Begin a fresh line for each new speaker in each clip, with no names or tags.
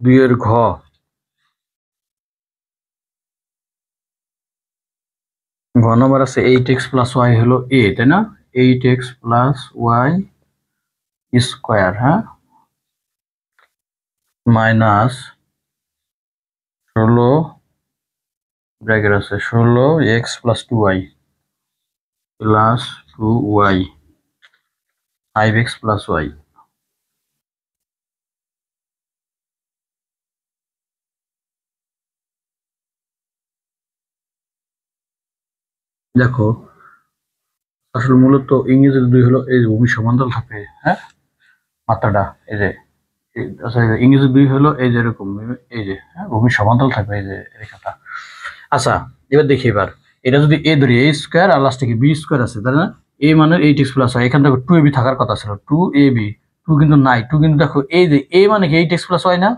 2 এর ঘ নাম্বার আছে 8x + y হলো a, তাই না? 8x + y স্কয়ার, হ্যাঁ, মাইনাস 16 ব্র্যাকেট আছে 16x + 2y plus 2y 5x + y। দেখো আসলে মূলত ইংরেজির 2 হলো এই যে ভূমি সমান্তরাল থাকে, হ্যাঁ, মাত্রাটা এই যে আচ্ছা ইংরেজি 2 হলো এই যে এরকম, এই যে হ্যাঁ ভূমি সমান্তরাল থাকবে এই যে রেখাটা। আচ্ছা এবার দেখি, এবার এটা যদি এ ধরি a স্কয়ার আর লাস্টে কি b স্কয়ার আছে, তাই না? a মানে 8x + y, এখান থেকে 2ab থাকার কথা ছিল, 2ab, 2 কিন্তু নাই, 2 কিন্তু দেখো এই যে a মানে কি 8x + y না,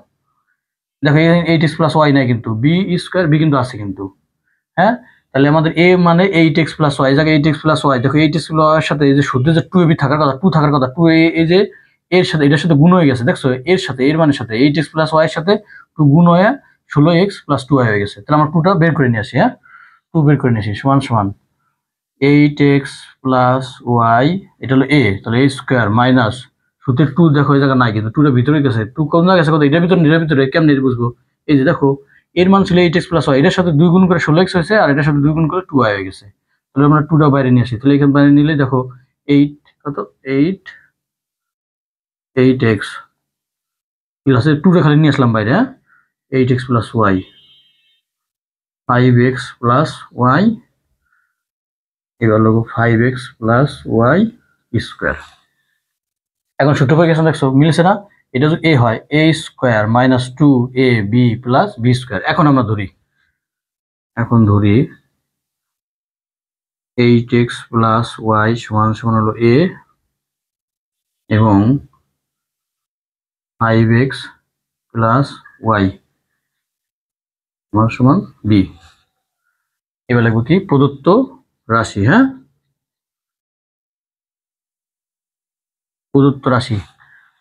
দেখো 8x + y নাই, কিন্তু b স্কয়ার b কিন্তু আছে কিন্তু, হ্যাঁ, তাহলে আমাদের a মানে 8x + y, এই জায়গায় 8x + y, দেখো 8x + y এর সাথে এই যে শুদ্ধ যে 2ab থাকার কথা, 2 থাকার কথা, 2 এই যে এর সাথে এটার সাথে গুণ হয়ে গেছে, দেখছো এর সাথে এর মানের সাথে 8x + y এর সাথে 2 গুণ হয়ে 16x + 2y হয়ে গেছে। তাহলে আমরা 2টা বের করে নিয়ে আসি, হ্যাঁ, 2 বের করে নিয়ে আসি সমান সমান 8x + y, এটা হলো a, তাহলে a স্কয়ার মাইনাস সূত্রের 2 দেখো এই জায়গা নাই কিন্তু 2টা ভিতরে গেছে, 2 কোন জায়গায় গেছে, কত এটার ভিতরে কেমনে বুঝবো? এই যে দেখো এর মান ছিল 8x + y, এটার সাথে 2 গুণ করে 16x হয়েছে আর এটার সাথে 2 গুণ করে 2y হয়ে গেছে। তাহলে আমরা 2টা বাইরে নিয়ে আসি, তাহলে এখানে বাইরে নিলে দেখো 8 কত 8x প্লাসে 2টা খালি নিয়ে আসলাম বাইরে, হ্যাঁ, 8x + y 5x + y, এবার হলো 5x + y স্কয়ার। এখন সূত্র প্রয়োগ দেখছো মিলছে না? এটা যদি a হয় a square minus 2ab plus b square. এখন আমরা ধরি, এখন ধরি 8x + y সমান সমান হলো a এবং 5x + y সমান সমান b। এবার লিখবো কি প্রদত্ত রাশি, হ্যাঁ, প্রদত্ত রাশি।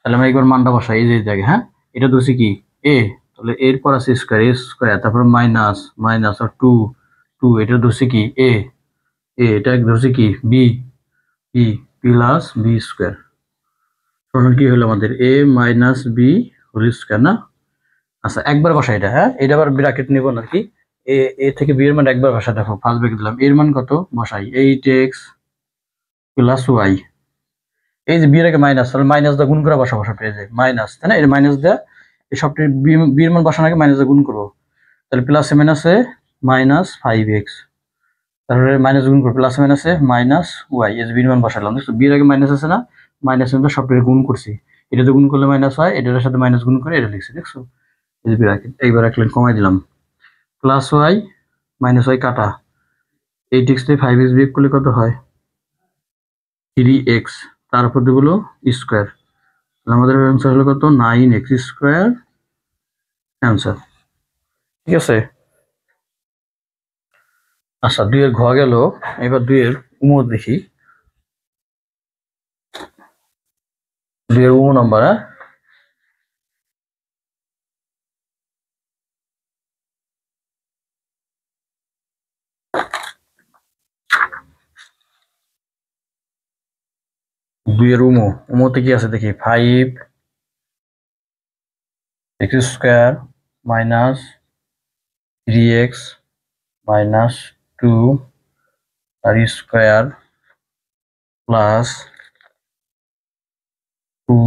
তাহলে আমরা একবার মানটা বসাই এই যে জায়গায়, হ্যাঁ, এটা ধরছি কি a, তাহলে এর পর আছে স্কয়ার a স্কয়ার, তারপর মাইনাস মাইনাস আর 2 2, এটা ধরছি কি a, এটা ধরছি কি b, b plus b square সমান কি হলো আমাদের a - b হোল স্কয়ার না? আচ্ছা একবার বসা এটা, হ্যাঁ, এটা আবার ব্র্যাকেট নিব না কি, এ থেকে বি এর মান একবার বসা, দেখো ফার্স্ট ব্র্যাকেট দিলাম, এর মান কত বসাই 8x + y, এই যে বি এর আগে মাইনাস, তাহলে মাইনাস দা গুণ করে বসা বসা পেয়ে যায় মাইনাস, তাই না? এর মাইনাস দা এই সবটি বি এর মান বসানোর আগে মাইনাস দা গুণ করবো, তাহলে প্লাসে মাইনাসে -5x, তারপরে মাইনাস গুণ করবো প্লাসে মাইনাসে -y, এই যে বি এর মান বসালাম, দেখছো বি এর আগে মাইনাস আছে না, মাইনাস কিন্তু সবটি গুণ করছি, এটাতে গুণ করলে মাইনাস হয়, এটার সাথে মাইনাস গুণ করে এটা লিখছি, দেখছো এই যে ব্র্যাকেট, এইবার এক লাইন কমাই দিলাম, প্লাস y - y কাটা, 8x থেকে 5x বিয়োগ করলে কত হয় 3x, তার উপর দিয়ে হলো স্কয়ার, আমাদের অ্যান্সার হলো কত 9x স্কয়ার অ্যান্সার। ঠিক আছে। আচ্ছা 2 এর ঘ গেল, এবার 2 এর উম দেখি, 2 এর উম নাম্বার, হ্যাঁ, দুইয়ের উমোতে কি আছে দেখি 5x square minus 3x minus 2 আর square plus 2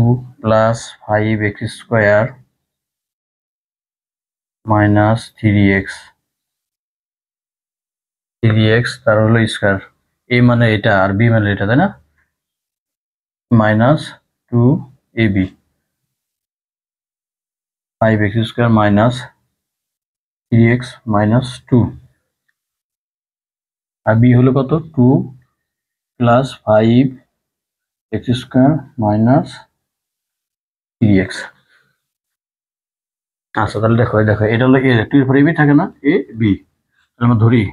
plus 5x square minus 3x তার হলো স্কয়ার, a মানে এটা আর b মানে এটা, তাই না? Minus 2ab 5x square minus 3x minus 2 আর b হলো কত 2 plus 5x square minus 3x। আচ্ছা তাহলে দেখো দেখো এটা হলো a, 2 এর পরে b থাকে না, a b, তাহলে আমরা ধরি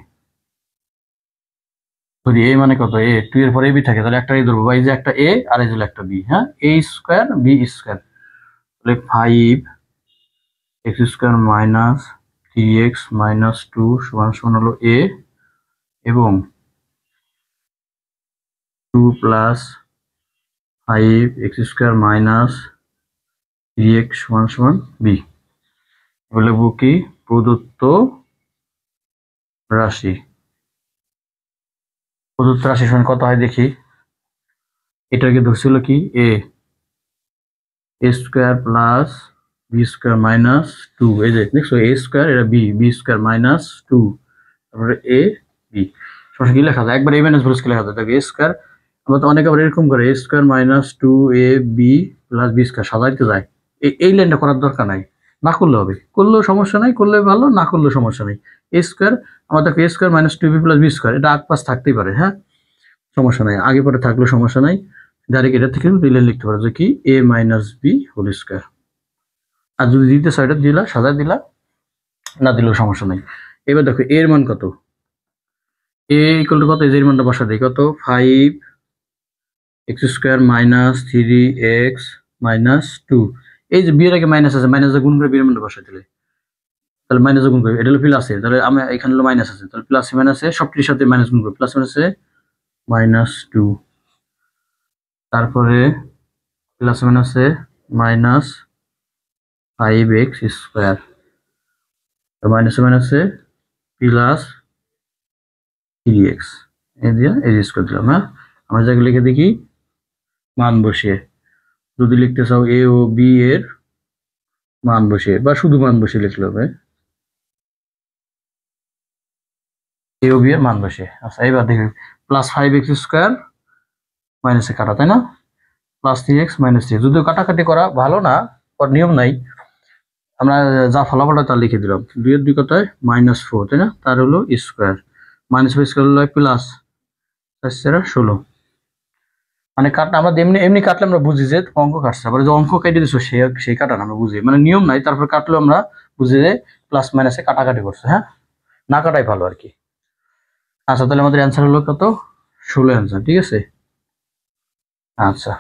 ধরি a মানে কত, a 2 এর পরে b থাকে, তাহলে একটা a ধরবো, বা এই যে একটা a আর এই যে একটা b, হ্যাঁ, a স্কয়ার b স্কয়ার, তাহলে 5 x square minus 3x minus 2 সমান সমান হলো a, এবং 2 plus 5x square minus 3x সমান সমান b। বলে কি প্রদত্ত রাশি, প্রদত্ত রাশি সমান কত হয় দেখি। এটাকে ধরছিল কি a square plus b square minus 2, এই যে দেখছো a স্কোয়ার, এটা b স্কোয়ার মাইনাস 2, তারপরে a b। সমস্যা কি লেখা যায়, একবার a মাইনাস কি লেখা যায়, দেখো a স্কোয়ার। আমরা তো অনেকে আবার এরকম করে a square minus 2ab plus b square সাজাইতে যায়। এই লাইনটা করার দরকার নাই, না করলে হবে, করলেও সমস্যা নাই, করলে ভালো, না করলেও সমস্যা নেই। a স্কোয়ার আমার দেখো a square minus 2b plus b square, এটা আগ পাশ থাকতেই পারে, হ্যাঁ সমস্যা নাই, আগে পরে থাকলেও সমস্যা নাই। ডাইরেক্ট এটা থেকে রিলেট লিখতে পারো যে কি a minus b whole square. আর যদি দিতে চাও এটা দিলা, সাজা দিলা, না দিলেও সমস্যা নাই। এবার দেখো এর মান কত, a ইকুয়াল টু কত, এর মানটা বসা দেয় কত 5x square minus 3x minus 2। এই যে বিয়ের আগে মাইনাস আছে, মাইনাস গুণ করে বিয়ের মানটা বসা দিলে, তাহলে মাইনাস গুণ করে, এটা হলো প্লাসে, তাহলে আমি এখানে হলো মাইনাস আছে, তাহলে প্লাসে মাইনাসে সবটির সাথে মাইনাস গুণ করে, প্লাস মাইনাসে মাইনাস 2, তারপরে প্লাস মাইনাসে মাইনাস 5x স্কোয়ার, মাইনাসে মাইনাসে প্লাস 3x, এই দিয়ে এই স্কোয়ার দিলাম। হ্যাঁ আমরা যাকে লিখে দেখি মান বসিয়ে, যদি লিখতে চাও a ও b এর মান বসিয়ে বা শুধু মান বসিয়ে লিখলে হবে, a ও b এর মান বসিয়ে। আচ্ছা এবার দেখি প্লাস 5x স্কোয়ার মাইনাসে কাটা, তাই না, প্লাস 3x মাইনাস 3, যদিও কাটাকাটি করা ভালো না, নিয়ম নাই, আমরা যা ফলাফলটা তা লিখে দিলাম। 2 এর 2 কতয় -4, তাই না, তার হলো স্কোয়ার, -4 স্কোয়ার হলো প্লাস 16। মানে কাটা আমরা এমনি এমনি কাটলে আমরা বুঝি যে অঙ্ক কাটছে, আবার যে অঙ্ক কেটে দিছো সেই কাটা আমরা বুঝি, মানে নিয়ম নাই, তারপর কাটলেও আমরা বুঝি যে প্লাস মাইনাসে কাটাকাটি করছে, হ্যাঁ না কাটাই ভালো আর কি। আচ্ছা তাহলে আমাদের অ্যান্সার হলো কত, 16 অ্যান্সার, ঠিক আছে। আচ্ছা।